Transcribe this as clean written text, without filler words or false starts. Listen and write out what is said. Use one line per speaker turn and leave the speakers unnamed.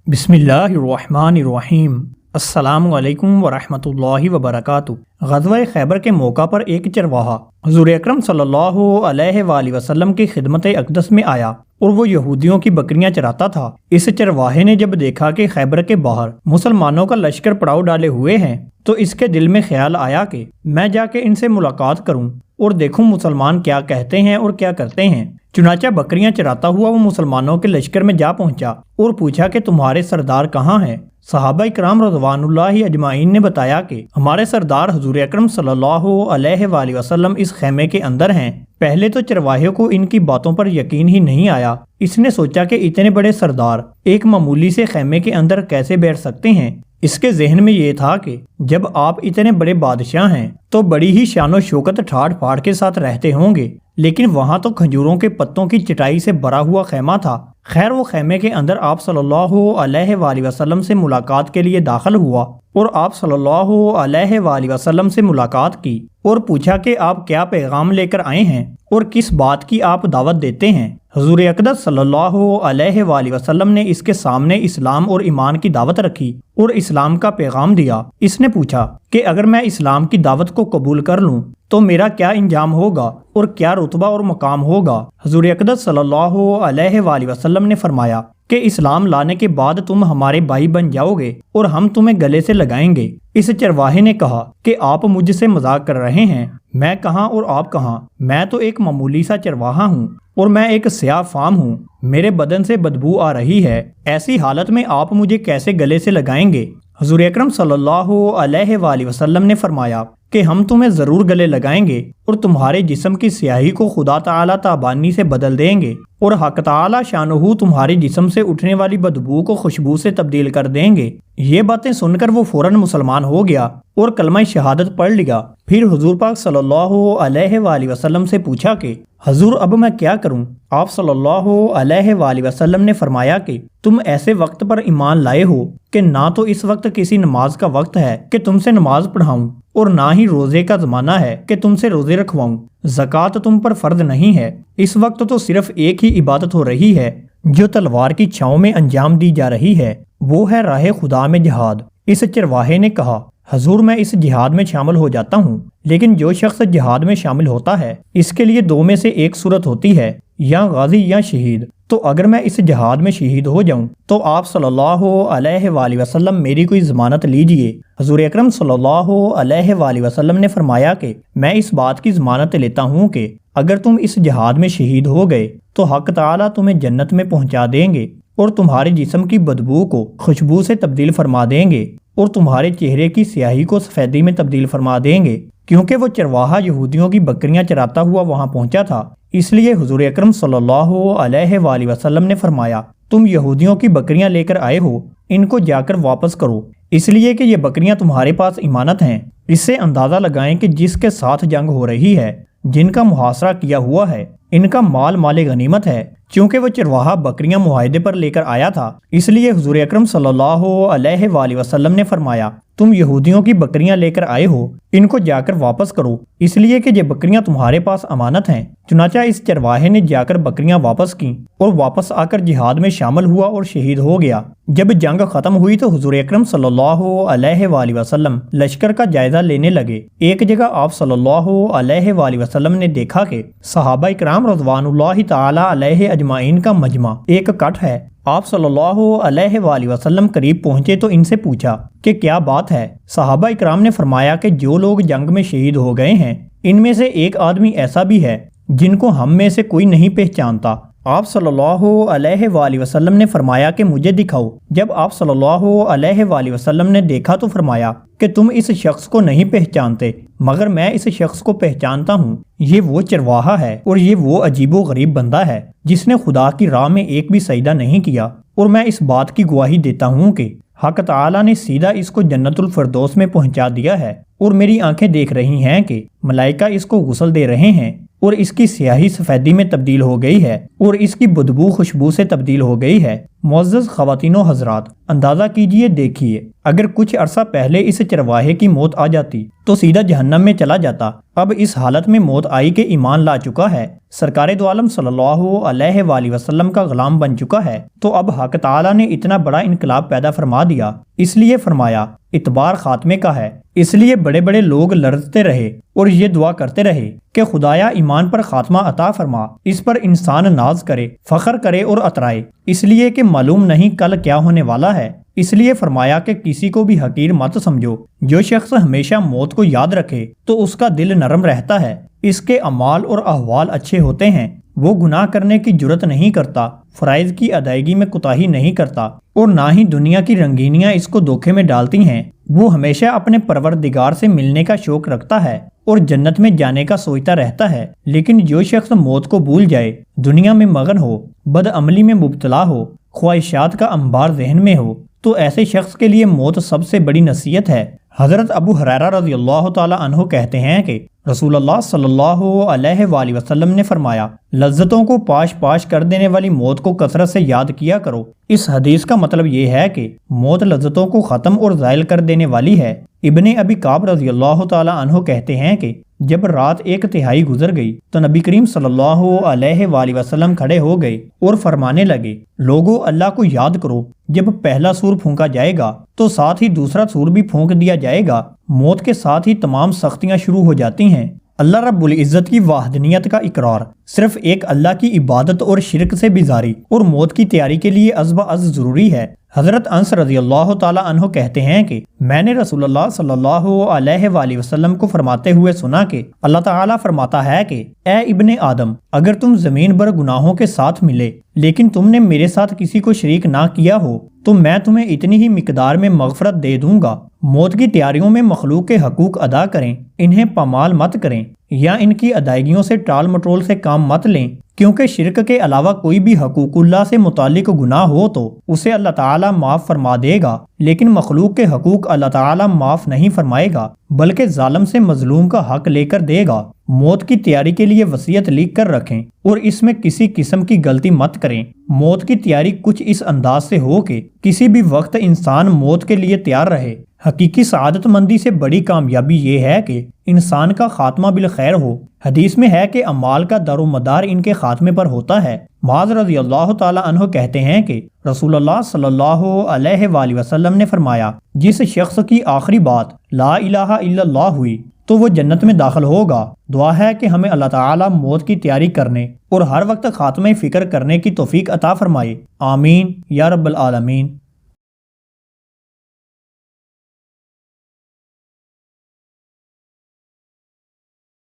بسم اللہ الرحمن الرحیم۔ السلام علیکم ورحمۃ اللہ وبرکاتہ۔ غزوہ خیبر کے موقع پر ایک چرواہا حضور اکرم صلی اللہ علیہ وآلہ وسلم کی خدمت اقدس میں آیا اور وہ یہودیوں کی بکریاں چراتا تھا۔ اس چرواہے نے جب دیکھا کہ خیبر کے باہر مسلمانوں کا لشکر پڑاؤ ڈالے ہوئے ہیں تو اس کے دل میں خیال آیا کہ میں جا کے ان سے ملاقات کروں اور دیکھوں مسلمان کیا کہتے ہیں اور کیا کرتے ہیں۔ چنانچہ بکریاں چراتا ہوا وہ مسلمانوں کے لشکر میں جا پہنچا اور پوچھا کہ تمہارے سردار کہاں ہیں؟ صحابہ کرام رضوان اللہ اجمعین نے بتایا کہ ہمارے سردار حضور اکرم صلی اللہ علیہ وآلہ وسلم اس خیمے کے اندر ہیں۔ پہلے تو چرواہے کو ان کی باتوں پر یقین ہی نہیں آیا۔ اس نے سوچا کہ اتنے بڑے سردار ایک معمولی سے خیمے کے اندر کیسے بیٹھ سکتے ہیں۔ اس کے ذہن میں یہ تھا کہ جب آپ اتنے بڑے بادشاہ ہیں تو بڑی ہی شان و شوکت ٹھاٹ پھاڑ کے ساتھ رہتے ہوں گے، لیکن وہاں تو کھجوروں کے پتوں کی چٹائی سے بھرا ہوا خیمہ تھا۔ خیر وہ خیمے کے اندر آپ صلی اللہ علیہ وآلہ وسلم سے ملاقات کے لیے داخل ہوا اور آپ صلی اللہ علیہ وآلہ وسلم سے ملاقات کی اور پوچھا کہ آپ کیا پیغام لے کر آئے ہیں اور کس بات کی آپ دعوت دیتے ہیں۔ حضور اقدس صلی اللہ علیہ وآلہ وسلم نے اس کے سامنے اسلام اور ایمان کی دعوت رکھی اور اسلام کا پیغام دیا۔ اس نے پوچھا کہ اگر میں اسلام کی دعوت کو قبول کر لوں تو میرا کیا انجام ہوگا اور کیا رتبہ اور مقام ہوگا؟ حضور اقدس صلی اللہ علیہ وآلہ وسلم نے فرمایا کہ اسلام لانے کے بعد تم ہمارے بھائی بن جاؤ گے اور ہم تمہیں گلے سے لگائیں گے۔ اس چرواہے نے کہا کہ آپ مجھ سے مذاق کر رہے ہیں، میں کہاں اور آپ کہاں؟ میں تو ایک معمولی سا چرواہا ہوں اور میں ایک سیاہ فام ہوں، میرے بدن سے بدبو آ رہی ہے، ایسی حالت میں آپ مجھے کیسے گلے سے لگائیں گے؟ حضور اکرم صلی اللہ علیہ وآلہ وسلم نے فرمایا کہ ہم تمہیں ضرور گلے لگائیں گے اور تمہارے جسم کی سیاہی کو خدا تعالیٰ تابانی سے بدل دیں گے اور حق تعالیٰ شانہ تمہارے جسم سے اٹھنے والی بدبو کو خوشبو سے تبدیل کر دیں گے۔ یہ باتیں سن کر وہ فوراً مسلمان ہو گیا اور کلمہ شہادت پڑھ لیا۔ پھر حضور پاک صلی اللہ علیہ وآلہ وسلم سے پوچھا کہ حضور اب میں کیا کروں؟ آپ صلی اللہ علیہ وآلہ وسلم نے فرمایا کہ تم ایسے وقت پر ایمان لائے ہو کہ نہ تو اس وقت کسی نماز کا وقت ہے کہ تم سے نماز پڑھاؤں اور نہ ہی روزے کا زمانہ ہے کہ تم سے روزے رکھواؤں، زکوٰۃ تم پر فرض نہیں ہے، اس وقت تو صرف ایک ہی عبادت ہو رہی ہے جو تلوار کی چھاؤں میں انجام دی جا رہی ہے، وہ ہے راہ خدا میں جہاد۔ اس چرواہے نے کہا حضور میں اس جہاد میں شامل ہو جاتا ہوں، لیکن جو شخص جہاد میں شامل ہوتا ہے اس کے لیے دو میں سے ایک صورت ہوتی ہے، یا غازی یا شہید، تو اگر میں اس جہاد میں شہید ہو جاؤں تو آپ صلی اللہ علیہ وآلہ وسلم میری کوئی ضمانت لیجئے۔ حضور اکرم صلی اللہ علیہ وآلہ وسلم نے فرمایا کہ میں اس بات کی ضمانت لیتا ہوں کہ اگر تم اس جہاد میں شہید ہو گئے تو حق تعالیٰ تمہیں جنت میں پہنچا دیں گے اور تمہارے جسم کی بدبو کو خوشبو سے تبدیل فرما دیں گے اور تمہارے چہرے کی سیاہی کو سفیدی میں تبدیل فرما دیں گے۔ کیونکہ وہ چرواہا یہودیوں کی بکریاں چراتا ہوا وہاں پہنچا تھا، اس لیے حضور اکرم صلی اللہ علیہ وآلہ وسلم نے فرمایا تم یہودیوں کی بکریاں لے کر آئے ہو، ان کو جا کر واپس کرو، اس لیے کہ یہ بکریاں تمہارے پاس امانت ہیں۔ اس سے اندازہ لگائیں کہ جس کے ساتھ جنگ ہو رہی ہے، جن کا محاصرہ کیا ہوا ہے، ان کا مال غنیمت ہے۔ چونکہ وہ چرواہا بکریاں معاہدے پر لے کر آیا تھا، اس لیے حضور اکرم صلی اللہ علیہ وآلہ وسلم نے فرمایا تم یہودیوں کی بکریاں لے کر آئے ہو، ان کو جا کر واپس کرو، اس لیے کہ یہ بکریاں تمہارے پاس امانت ہیں۔ چنانچہ اس چرواہے نے جا کر بکریاں واپس کیں اور واپس آ کر جہاد میں شامل ہوا اور شہید ہو گیا۔ جب جنگ ختم ہوئی تو حضور اکرم صلی اللہ علیہ وآلہ وسلم لشکر کا جائزہ لینے لگے۔ ایک جگہ آپ صلی اللہ علیہ وآلہ وسلم نے دیکھا کہ صحابہ کرام رضوان اللہ تعالی علیہ اجمعین کا مجمع ایک کٹ ہے۔ آپ صلی اللہ علیہ وآلہ وسلم قریب پہنچے تو ان سے پوچھا کہ کیا بات ہے؟ صحابہ اکرام نے فرمایا کہ جو لوگ جنگ میں شہید ہو گئے ہیں ان میں سے ایک آدمی ایسا بھی ہے جن کو ہم میں سے کوئی نہیں پہچانتا۔ آپ صلی اللہ علیہ وآلہ وسلم نے فرمایا کہ مجھے دکھاؤ۔ جب آپ صلی اللہ علیہ وآلہ وسلم نے دیکھا تو فرمایا کہ تم اس شخص کو نہیں پہچانتے، مگر میں اس شخص کو پہچانتا ہوں، یہ وہ چرواہا ہے اور یہ وہ عجیب و غریب بندہ ہے جس نے خدا کی راہ میں ایک بھی سجدہ نہیں کیا، اور میں اس بات کی گواہی دیتا ہوں کہ حق تعالیٰ نے سیدھا اس کو جنت الفردوس میں پہنچا دیا ہے، اور میری آنکھیں دیکھ رہی ہیں کہ ملائکہ اس کو غسل دے رہے ہیں اور اس کی سیاہی سفیدی میں تبدیل ہو گئی ہے اور اس کی بدبو خوشبو سے تبدیل ہو گئی ہے۔ معزز خواتین و حضرات، اندازہ کیجئے، دیکھیے، اگر کچھ عرصہ پہلے اس چرواہے کی موت آ جاتی تو سیدھا جہنم میں چلا جاتا۔ اب اس حالت میں موت آئی کہ ایمان لا چکا ہے، سرکار دو عالم صلی اللہ علیہ وآلہ وسلم کا غلام بن چکا ہے، تو اب حق تعالیٰ نے اتنا بڑا انقلاب پیدا فرما دیا۔ اس لیے فرمایا اعتبار خاتمے کا ہے۔ اس لیے بڑے بڑے لوگ لرزتے رہے اور یہ دعا کرتے رہے کہ خدایا ایمان پر خاتمہ عطا فرما، اس پر انسان ناز کرے، فخر کرے اور اترائے، اس لیے کہ معلوم نہیں کل کیا ہونے والا ہے۔ اس لیے فرمایا کہ کسی کو بھی حقیر مت سمجھو، جو شخص ہمیشہ موت کو یاد رکھے تو اس کا دل نرم رہتا ہے، اس کے اعمال اور احوال اچھے ہوتے ہیں، وہ گناہ کرنے کی جرت نہیں کرتا، فرائض کی ادائیگی میں کوتاہی نہیں کرتا، اور نہ ہی دنیا کی رنگینیاں اس کو دھوکے میں ڈالتی ہیں۔ وہ ہمیشہ اپنے پروردگار سے ملنے کا شوق رکھتا ہے اور جنت میں جانے کا سوچتا رہتا ہے۔ لیکن جو شخص موت کو بھول جائے، دنیا میں مگن ہو، بد عملی میں مبتلا ہو، خواہشات کا انبار ذہن میں ہو، تو ایسے شخص کے لیے موت سب سے بڑی نصیحت ہے۔ حضرت ابو ہریرہ رضی اللہ تعالی عنہ کہتے ہیں کہ رسول اللہ صلی اللہ علیہ وآلہ وسلم نے فرمایا، لذتوں کو پاش پاش کر دینے والی موت کو کثرت سے یاد کیا کرو۔ اس حدیث کا مطلب یہ ہے کہ موت لذتوں کو ختم اور زائل کر دینے والی ہے۔ ابن ابی کعب رضی اللہ تعالی عنہ کہتے ہیں کہ جب رات 1/3 گزر گئی تو نبی کریم صلی اللہ علیہ وآلہ وسلم کھڑے ہو گئے اور فرمانے لگے، لوگو اللہ کو یاد کرو، جب پہلا سور پھونکا جائے گا تو ساتھ ہی دوسرا سور بھی پھونک دیا جائے گا، موت کے ساتھ ہی تمام سختیاں شروع ہو جاتی ہیں۔ اللہ رب العزت کی وحدانیت کا اقرار، صرف ایک اللہ کی عبادت اور شرک سے بیزاری اور موت کی تیاری کے لیے از بہ از ضروری ہے۔ حضرت انس رضی اللہ تعالی عنہ کہتے ہیں کہ میں نے رسول اللہ صلی اللہ علیہ وآلہ وسلم کو فرماتے ہوئے سنا کہ اللہ تعالیٰ فرماتا ہے کہ اے ابن آدم، اگر تم زمین پر گناہوں کے ساتھ ملے لیکن تم نے میرے ساتھ کسی کو شریک نہ کیا ہو تو میں تمہیں اتنی ہی مقدار میں مغفرت دے دوں گا۔ موت کی تیاریوں میں مخلوق کے حقوق ادا کریں، انہیں پامال مت کریں یا ان کی ادائیگیوں سے ٹال مٹول سے کام مت لیں، کیونکہ شرک کے علاوہ کوئی بھی حقوق اللہ سے متعلق گناہ ہو تو اسے اللہ تعالیٰ معاف فرما دے گا، لیکن مخلوق کے حقوق اللہ تعالیٰ معاف نہیں فرمائے گا بلکہ ظالم سے مظلوم کا حق لے کر دے گا۔ موت کی تیاری کے لیے وصیت لکھ کر رکھیں اور اس میں کسی قسم کی غلطی مت کریں۔ موت کی تیاری کچھ اس انداز سے ہو کہ کسی بھی وقت انسان موت کے لیے تیار رہے۔ حقیقی سعادت مندی سے بڑی کامیابی یہ ہے کہ انسان کا خاتمہ بالخیر ہو۔ حدیث میں ہے کہ اعمال کا دار و مدار ان کے خاتمے پر ہوتا ہے۔ معاذ رضی اللہ تعالی عنہ کہتے ہیں کہ رسول اللہ صلی اللہ علیہ وآلہ وسلم نے فرمایا، جس شخص کی آخری بات لا الہ الا اللہ ہوئی تو وہ جنت میں داخل ہوگا۔ دعا ہے کہ ہمیں اللہ تعالیٰ موت کی تیاری کرنے اور ہر وقت خاتمہ فکر کرنے کی توفیق عطا فرمائے، آمین یا رب العالمین۔